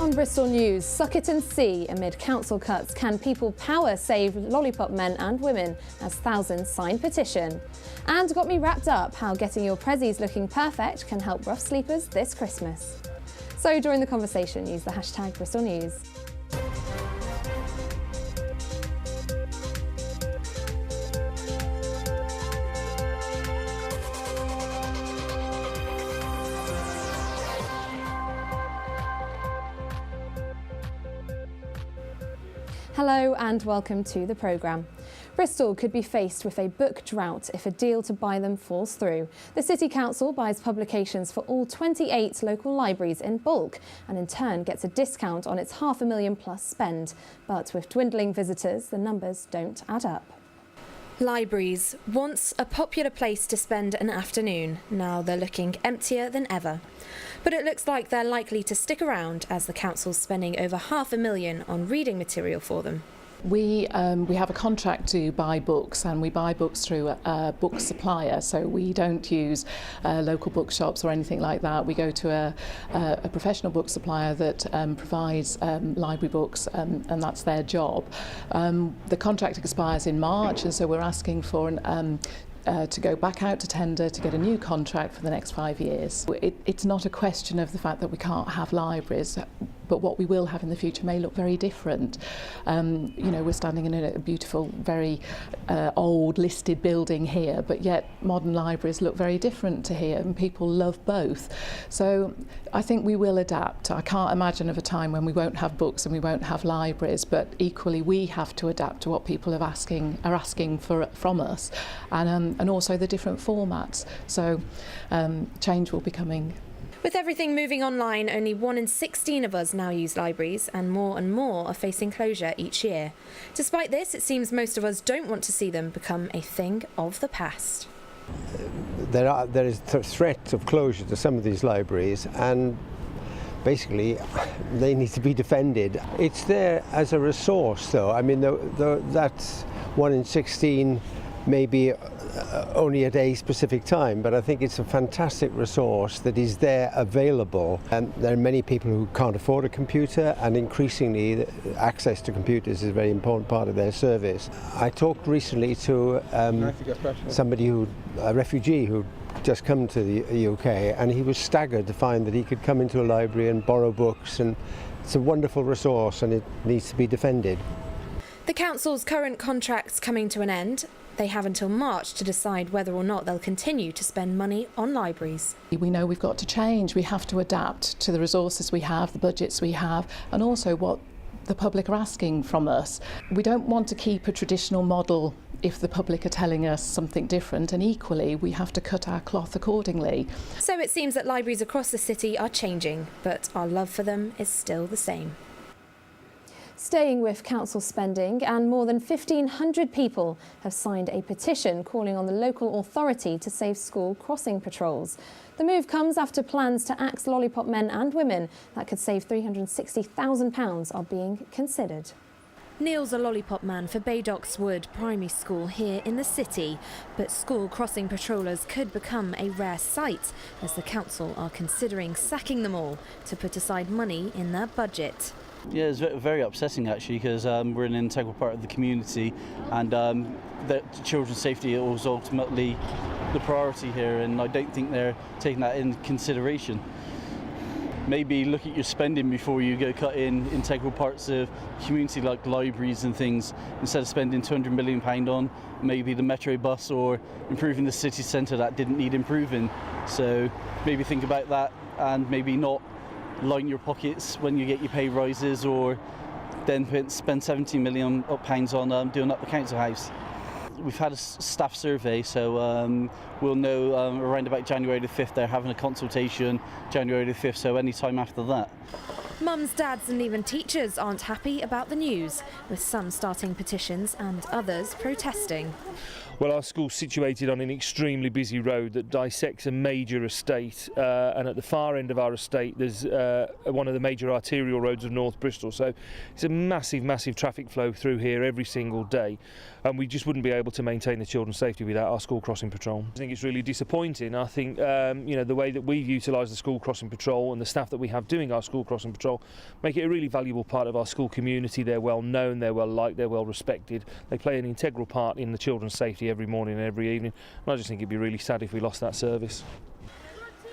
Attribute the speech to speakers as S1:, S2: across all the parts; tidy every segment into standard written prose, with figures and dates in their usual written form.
S1: On Bristol News, suck it and see. Amid council cuts, can people power save lollipop men and women as thousands sign petition? And got me wrapped up how getting your prezzies looking perfect can help rough sleepers this Christmas. So during the conversation, use the hashtag Bristol News. Hello and welcome to the programme. Bristol could be faced with a book drought if a deal to buy them falls through. The City Council buys publications for all 28 local libraries in bulk and in turn gets a discount on its £500,000+ spend. But with dwindling visitors, the numbers don't add up. Libraries, once a popular place to spend an afternoon, now they're looking emptier than ever. But it looks like they're likely to stick around as the council's spending over £500,000 on reading material for them.
S2: We have a contract to buy books, and we buy books through a book supplier, so we don't use local bookshops or anything like that. We go to a professional book supplier that provides library books, and that's their job. The contract expires in March, and so we're asking for to go back out to tender to get a new contract for the next 5 years. It's not a question of the fact that we can't have libraries, but what we will have in the future may look very different. We're standing in a beautiful, very old listed building here, but yet modern libraries look very different to here, and people love both. So I think we will adapt. I can't imagine of a time when we won't have books and we won't have libraries, but equally we have to adapt to what people are asking from us, and also the different formats. So change will be coming.
S1: With everything moving online, only 1 in 16 of us now use libraries, and more are facing closure each year. Despite this, it seems most of us don't want to see them become a thing of the past.
S3: There is threat of closure to some of these libraries, and basically they need to be defended. It's there as a resource, though. I mean, that's 1 in 16 maybe only at a specific time, but I think it's a fantastic resource that is there available. And there are many people who can't afford a computer, and increasingly access to computers is a very important part of their service. I talked recently to a refugee who'd just come to the UK, and he was staggered to find that he could come into a library and borrow books, and it's a wonderful resource and it needs to be defended.
S1: The council's current contract's coming to an end. They have until March to decide whether or not they'll continue to spend money on libraries.
S2: We know we've got to change. We have to adapt to the resources we have, the budgets we have, and also what the public are asking from us. We don't want to keep a traditional model if the public are telling us something different, and equally we have to cut our cloth accordingly.
S1: So it seems that libraries across the city are changing, but our love for them is still the same. Staying with council spending, and more than 1,500 people have signed a petition calling on the local authority to save school crossing patrols. The move comes after plans to axe lollipop men and women that could save £360,000 are being considered. Neil's a lollipop man for Baydocks Wood Primary School here in the city, but school crossing patrollers could become a rare sight as the council are considering sacking them all to put aside money in their budget.
S4: Yeah, it's very upsetting actually, because we're an integral part of the community, and that children's safety is ultimately the priority here, and I don't think they're taking that in consideration. Maybe look at your spending before you go cut in integral parts of community like libraries and things, instead of spending £200 million on maybe the metro bus or improving the city centre that didn't need improving. So maybe think about that, and maybe not line your pockets when you get your pay rises, or then spend £17 million on doing up the council house. We've had a staff survey, so we'll know around about January the 5th. They're having a consultation January the 5th, so any time after that.
S1: Mums, dads and even teachers aren't happy about the news, with some starting petitions and others protesting.
S5: Well, our school's situated on an extremely busy road that dissects a major estate, and at the far end of our estate there's one of the major arterial roads of North Bristol, so it's a massive traffic flow through here every single day, and we just wouldn't be able to maintain the children's safety without our school crossing patrol. I think it's really disappointing. I think the way that we've utilised the school crossing patrol and the staff that we have doing our school crossing patrol make it a really valuable part of our school community. They're well known, they're well liked, they're well respected, they play an integral part in the children's safety every morning and every evening, and I just think it'd be really sad if we lost that service.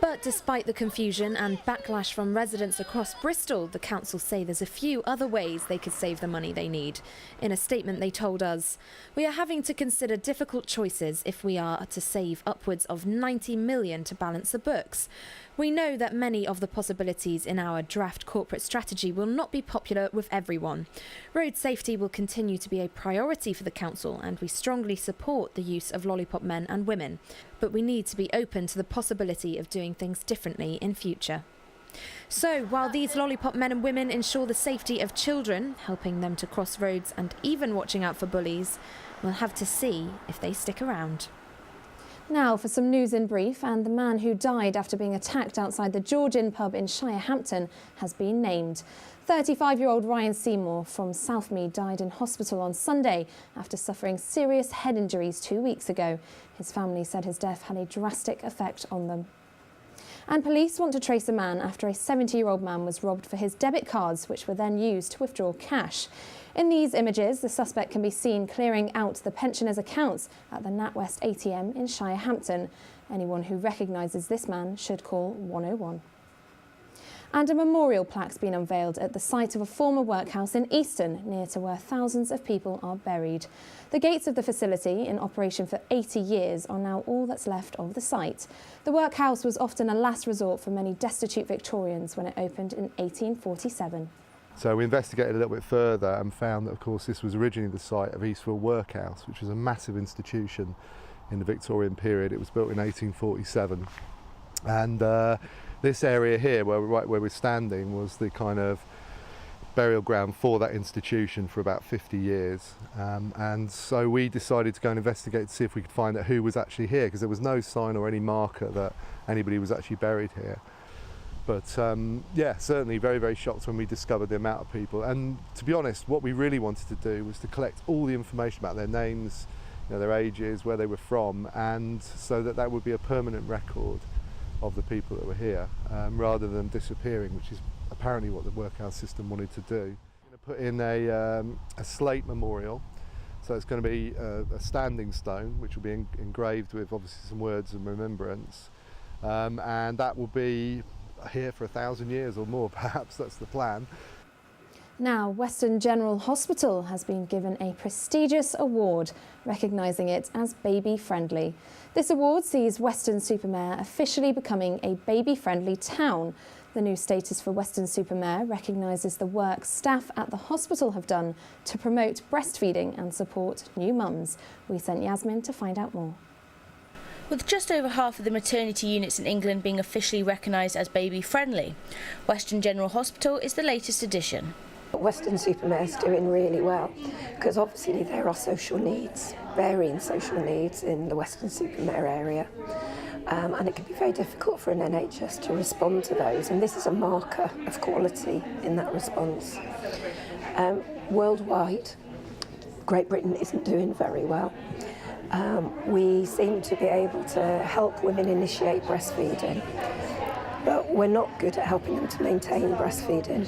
S1: But despite the confusion and backlash from residents across Bristol, the council say there's a few other ways they could save the money they need. In a statement they told us, "We are having to consider difficult choices if we are to save upwards of 90 million to balance the books. We know that many of the possibilities in our draft corporate strategy will not be popular with everyone. Road safety will continue to be a priority for the council, and we strongly support the use of lollipop men and women. But we need to be open to the possibility of doing things differently in future." So, while these lollipop men and women ensure the safety of children, helping them to cross roads and even watching out for bullies, we'll have to see if they stick around. Now for some news in brief, and the man who died after being attacked outside the George Inn pub in Shirehampton has been named. 35-year-old Ryan Seymour from Southmead died in hospital on Sunday after suffering serious head injuries 2 weeks ago. His family said his death had a drastic effect on them. And police want to trace a man after a 70-year-old man was robbed for his debit cards, which were then used to withdraw cash. In these images, the suspect can be seen clearing out the pensioners' accounts at the NatWest ATM in Shirehampton. Anyone who recognises this man should call 101. And a memorial plaque's been unveiled at the site of a former workhouse in Easton, near to where thousands of people are buried. The gates of the facility, in operation for 80 years, are now all that's left of the site. The workhouse was often a last resort for many destitute Victorians when it opened in 1847.
S6: So we investigated a little bit further and found that, of course, this was originally the site of Eastville Workhouse, which was a massive institution in the Victorian period. It was built in 1847, and this area here, right where we're standing, was the kind of burial ground for that institution for about 50 years. And so we decided to go and investigate to see if we could find out who was actually here, because there was no sign or any marker that anybody was actually buried here. But yeah, certainly very shocked when we discovered the amount of people. And to be honest, what we really wanted to do was to collect all the information about their names, their ages, where they were from, and so that would be a permanent record of the people that were here, rather than disappearing, which is apparently what the workhouse system wanted to do. We're going to put in a slate memorial, so it's going to be a standing stone, which will be engraved with obviously some words of remembrance, and that will be here for 1,000 years or more, perhaps. That's the plan.
S1: Now, Weston General Hospital has been given a prestigious award, recognising it as baby-friendly. This award sees Weston-super-Mare officially becoming a baby-friendly town. The new status for Weston-super-Mare recognises the work staff at the hospital have done to promote breastfeeding and support new mums. We sent Yasmin to find out more.
S7: With just over half of the maternity units in England being officially recognised as baby-friendly, Weston General Hospital is the latest addition.
S8: Weston-super-Mare is doing really well, because obviously there are social needs, varying social needs in the Weston-super-Mare area, and it can be very difficult for an NHS to respond to those, and this is a marker of quality in that response. Worldwide, Great Britain isn't doing very well. We seem to be able to help women initiate breastfeeding, but we're not good at helping them to maintain breastfeeding.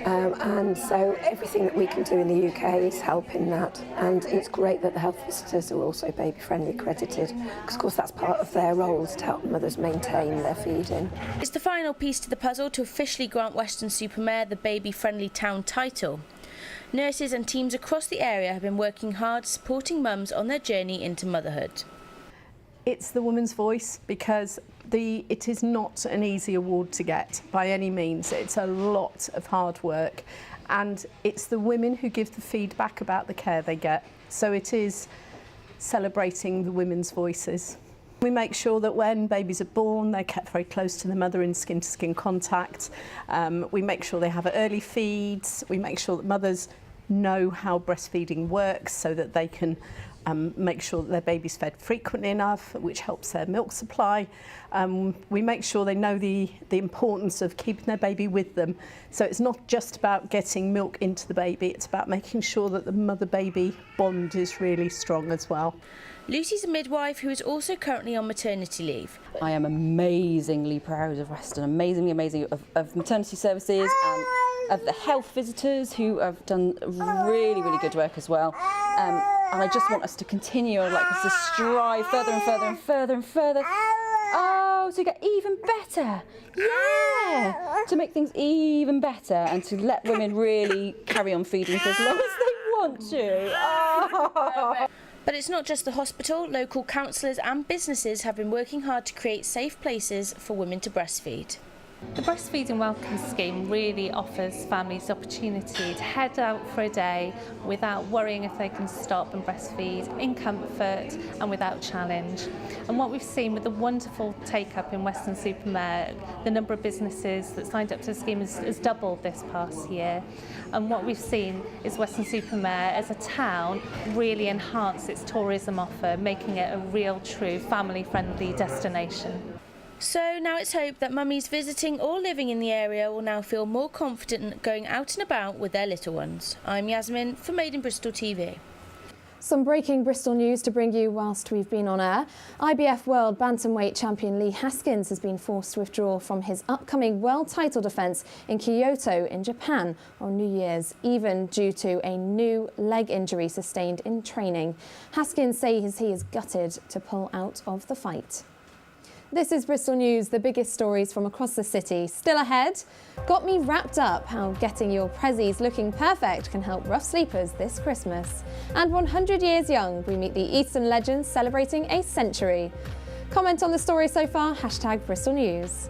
S8: And so everything that we can do in the UK is helping that, and it's great that the health visitors are also baby friendly accredited, because of course that's part of their roles, to help mothers maintain their feeding.
S7: It's the final piece to the puzzle to officially grant Weston-super-Mare the baby friendly town title. Nurses and teams across the area have been working hard supporting mums on their journey into motherhood.
S9: It's the woman's voice, because it is not an easy award to get by any means. It's a lot of hard work, and it's the women who give the feedback about the care they get. So it is celebrating the women's voices. We make sure that when babies are born, they're kept very close to the mother in skin-to-skin contact. We make sure they have early feeds. We make sure that mothers know how breastfeeding works so that they can make sure that their baby's fed frequently enough, which helps their milk supply. We make sure they know the importance of keeping their baby with them. So it's not just about getting milk into the baby, it's about making sure that the mother-baby bond is really strong as well.
S7: Lucy's a midwife who is also currently on maternity leave.
S10: I am amazingly proud of Weston, amazing of maternity services and of the health visitors who have done really, really good work as well. And I just want us to continue, like us to strive further and further and further and further. Oh, to get even better. Yeah! To make things even better and to let women really carry on feeding for as long as they want to. Oh.
S7: But it's not just the hospital. Local councillors and businesses have been working hard to create safe places for women to breastfeed.
S11: The Breastfeeding Welcome Scheme really offers families the opportunity to head out for a day without worrying if they can stop and breastfeed, in comfort and without challenge. And what we've seen with the wonderful take-up in Weston-super-Mare, the number of businesses that signed up to the scheme has doubled this past year. And what we've seen is Weston-super-Mare as a town really enhance its tourism offer, making it a real true family-friendly destination.
S7: So now it's hoped that mummies visiting or living in the area will now feel more confident going out and about with their little ones. I'm Yasmin for Made in Bristol TV.
S1: Some breaking Bristol news to bring you whilst we've been on air. IBF World Bantamweight champion Lee Haskins has been forced to withdraw from his upcoming world title defence in Kyoto in Japan on New Year's, even due to a new leg injury sustained in training. Haskins says he is gutted to pull out of the fight. This is Bristol News, the biggest stories from across the city. Still ahead, got me wrapped up how getting your prezzies looking perfect can help rough sleepers this Christmas. And 100 years young, we meet the Eastern legends celebrating a century. Comment on the story so far, #Bristol News.